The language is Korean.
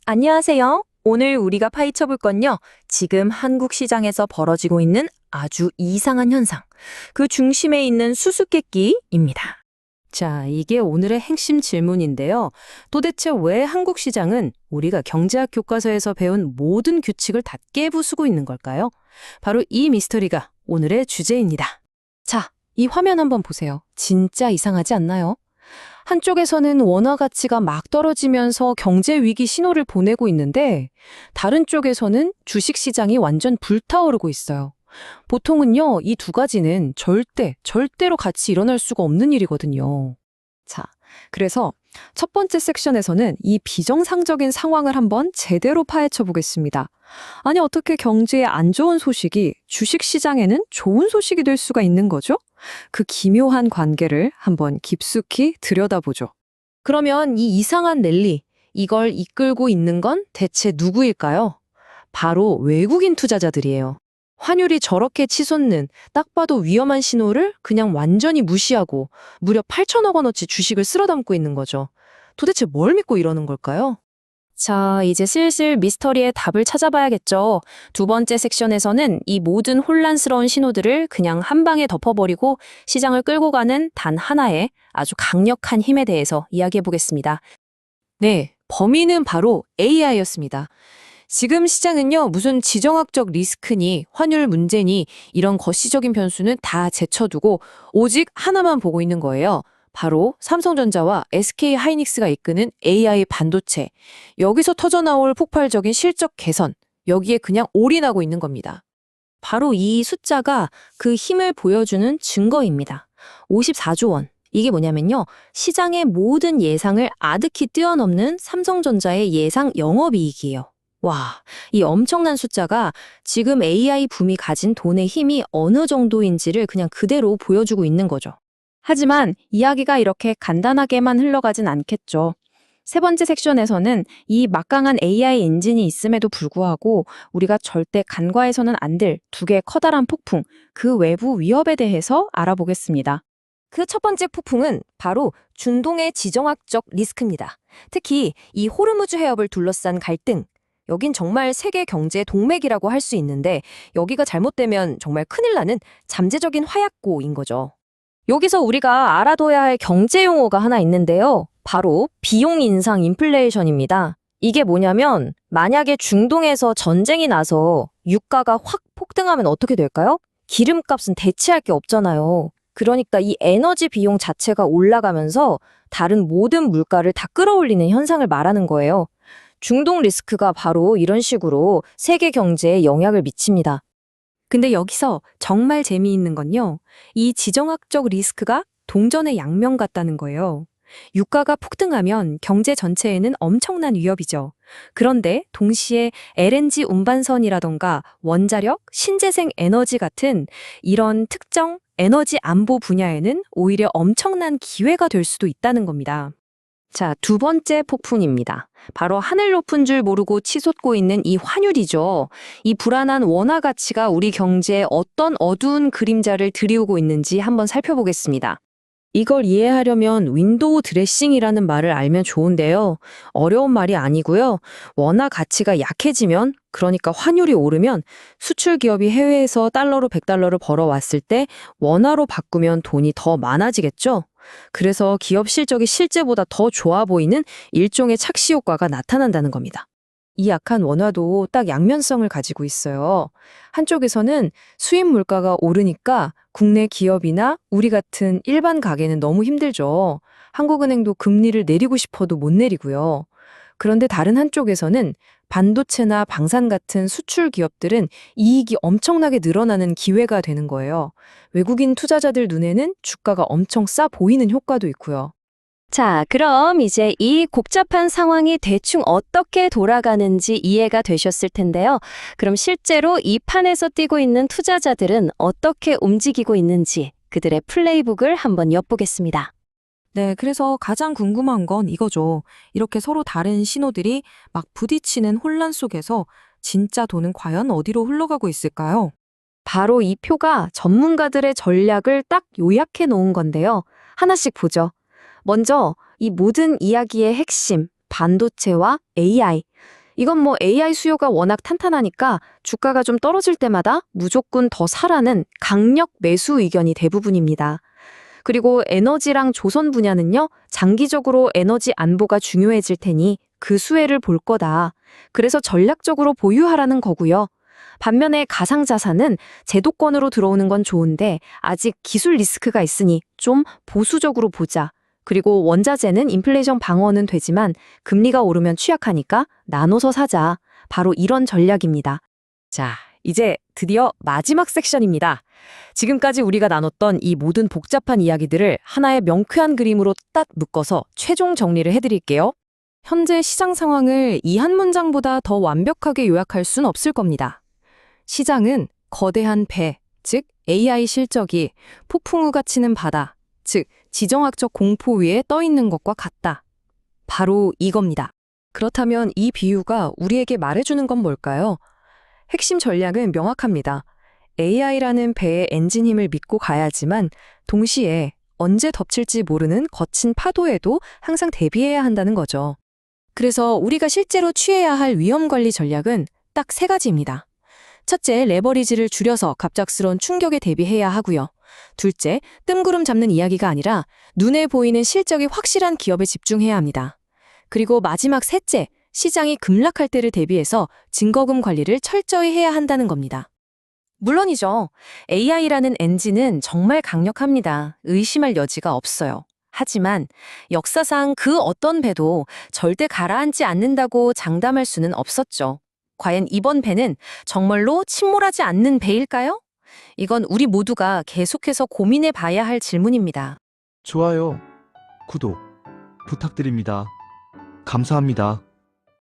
안녕하세요. 오늘 우리가 파헤쳐 볼 건요. 지금 한국 시장에서 벌어지고 있는 아주 이상한 현상. 그 중심에 있는 수수께끼입니다. 자, 이게 오늘의 핵심 질문인데요. 도대체 왜 한국 시장은 우리가 경제학 교과서에서 배운 모든 규칙을 다 깨부수고 있는 걸까요? 바로 이 미스터리가 오늘의 주제입니다. 자, 이 화면 한번 보세요. 진짜 이상하지 않나요? 한쪽에서는 원화 가치가 막 떨어지면서 경제 위기 신호를 보내고 있는데 다른 쪽에서는 주식 시장이 완전 불타오르고 있어요. 보통은요, 이 두 가지는 절대로 같이 일어날 수가 없는 일이거든요. 자, 그래서 첫 번째 섹션에서는 이 비정상적인 상황을 한번 제대로 파헤쳐 보겠습니다. 아니, 어떻게 경제에 안 좋은 소식이 주식 시장에는 좋은 소식이 될 수가 있는 거죠? 그 기묘한 관계를 한번 깊숙이 들여다보죠. 그러면 이 이상한 랠리, 이걸 이끌고 있는 건 대체 누구일까요? 바로 외국인 투자자들이에요. 환율이 저렇게 치솟는 딱 봐도 위험한 신호를 그냥 완전히 무시하고 무려 8천억 원어치 주식을 쓸어 담고 있는 거죠. 도대체 뭘 믿고 이러는 걸까요? 자, 이제 슬슬 미스터리의 답을 찾아봐야겠죠. 두 번째 섹션에서는 이 모든 혼란스러운 신호들을 그냥 한 방에 덮어버리고 시장을 끌고 가는 단 하나의 아주 강력한 힘에 대해서 이야기해 보겠습니다. 네, 범인은 바로 AI였습니다. 지금 시장은요, 무슨 지정학적 리스크니 환율 문제니 이런 거시적인 변수는 다 제쳐두고 오직 하나만 보고 있는 거예요. 바로 삼성전자와 SK하이닉스가 이끄는 AI 반도체. 여기서 터져나올 폭발적인 실적 개선. 여기에 그냥 올인하고 있는 겁니다. 바로 이 숫자가 그 힘을 보여주는 증거입니다. 54조 원. 이게 뭐냐면요. 시장의 모든 예상을 아득히 뛰어넘는 삼성전자의 예상 영업이익이에요. 와, 이 엄청난 숫자가 지금 AI 붐이 가진 돈의 힘이 어느 정도인지를 그냥 그대로 보여주고 있는 거죠. 하지만 이야기가 이렇게 간단하게만 흘러가진 않겠죠. 세 번째 섹션에서는 이 막강한 AI 엔진이 있음에도 불구하고 우리가 절대 간과해서는 안 될 두 개의 커다란 폭풍, 그 외부 위협에 대해서 알아보겠습니다. 그 첫 번째 폭풍은 바로 중동의 지정학적 리스크입니다. 특히 이 호르무즈 해협을 둘러싼 갈등, 여긴 정말 세계 경제 동맥이라고 할 수 있는데 여기가 잘못되면 정말 큰일 나는 잠재적인 화약고인 거죠. 여기서 우리가 알아둬야 할 경제 용어가 하나 있는데요. 바로 비용 인상 인플레이션입니다. 이게 뭐냐면 만약에 중동에서 전쟁이 나서 유가가 확 폭등하면 어떻게 될까요? 기름값은 대체할 게 없잖아요. 그러니까 이 에너지 비용 자체가 올라가면서 다른 모든 물가를 다 끌어올리는 현상을 말하는 거예요. 중동 리스크가 바로 이런 식으로 세계 경제에 영향을 미칩니다. 근데 여기서 정말 재미있는 건요. 이 지정학적 리스크가 동전의 양면 같다는 거예요. 유가가 폭등하면 경제 전체에는 엄청난 위협이죠. 그런데 동시에 LNG 운반선이라던가 원자력, 신재생 에너지 같은 이런 특정 에너지 안보 분야에는 오히려 엄청난 기회가 될 수도 있다는 겁니다. 자, 두 번째 폭풍입니다. 바로 하늘 높은 줄 모르고 치솟고 있는 이 환율이죠. 이 불안한 원화 가치가 우리 경제에 어떤 어두운 그림자를 드리우고 있는지 한번 살펴보겠습니다. 이걸 이해하려면 윈도우 드레싱이라는 말을 알면 좋은데요. 어려운 말이 아니고요. 원화 가치가 약해지면, 그러니까 환율이 오르면 수출 기업이 해외에서 달러로 100달러를 벌어왔을 때 원화로 바꾸면 돈이 더 많아지겠죠? 그래서 기업 실적이 실제보다 더 좋아 보이는 일종의 착시 효과가 나타난다는 겁니다. 이 약한 원화도 딱 양면성을 가지고 있어요. 한쪽에서는 수입 물가가 오르니까 국내 기업이나 우리 같은 일반 가게는 너무 힘들죠. 한국은행도 금리를 내리고 싶어도 못 내리고요. 그런데 다른 한쪽에서는 반도체나 방산 같은 수출 기업들은 이익이 엄청나게 늘어나는 기회가 되는 거예요. 외국인 투자자들 눈에는 주가가 엄청 싸 보이는 효과도 있고요. 자, 그럼 이제 이 복잡한 상황이 대충 어떻게 돌아가는지 이해가 되셨을 텐데요. 그럼 실제로 이 판에서 뛰고 있는 투자자들은 어떻게 움직이고 있는지 그들의 플레이북을 한번 엿보겠습니다. 네, 그래서 가장 궁금한 건 이거죠. 이렇게 서로 다른 신호들이 막 부딪히는 혼란 속에서 진짜 돈은 과연 어디로 흘러가고 있을까요? 바로 이 표가 전문가들의 전략을 딱 요약해 놓은 건데요. 하나씩 보죠. 먼저 이 모든 이야기의 핵심, 반도체와 AI, 이건 뭐 AI 수요가 워낙 탄탄하니까 주가가 좀 떨어질 때마다 무조건 더 사라는 강력 매수 의견이 대부분입니다. 그리고 에너지랑 조선 분야는요, 장기적으로 에너지 안보가 중요해질 테니 그 수혜를 볼 거다. 그래서 전략적으로 보유하라는 거고요. 반면에 가상자산은 제도권으로 들어오는 건 좋은데 아직 기술 리스크가 있으니 좀 보수적으로 보자. 그리고 원자재는 인플레이션 방어는 되지만 금리가 오르면 취약하니까 나눠서 사자. 바로 이런 전략입니다. 자, 이제 드디어 마지막 섹션입니다. 지금까지 우리가 나눴던 이 모든 복잡한 이야기들을 하나의 명쾌한 그림으로 딱 묶어서 최종 정리를 해드릴게요. 현재 시장 상황을 이 한 문장보다 더 완벽하게 요약할 순 없을 겁니다. 시장은 거대한 배, 즉 AI 실적이 폭풍우가 치는 바다, 즉 지정학적 공포 위에 떠 있는 것과 같다. 바로 이겁니다. 그렇다면 이 비유가 우리에게 말해주는 건 뭘까요? 핵심 전략은 명확합니다. AI라는 배의 엔진 힘을 믿고 가야지만 동시에 언제 덮칠지 모르는 거친 파도에도 항상 대비해야 한다는 거죠. 그래서 우리가 실제로 취해야 할 위험 관리 전략은 딱 세 가지입니다. 첫째, 레버리지를 줄여서 갑작스러운 충격에 대비해야 하고요. 둘째, 뜸구름 잡는 이야기가 아니라 눈에 보이는 실적이 확실한 기업에 집중해야 합니다. 그리고 마지막 셋째, 시장이 급락할 때를 대비해서 증거금 관리를 철저히 해야 한다는 겁니다. 물론이죠. AI라는 엔진은 정말 강력합니다. 의심할 여지가 없어요. 하지만 역사상 그 어떤 배도 절대 가라앉지 않는다고 장담할 수는 없었죠. 과연 이번 배는 정말로 침몰하지 않는 배일까요? 이건 우리 모두가 계속해서 고민해 봐야 할 질문입니다. 좋아요, 구독 부탁드립니다. 감사합니다.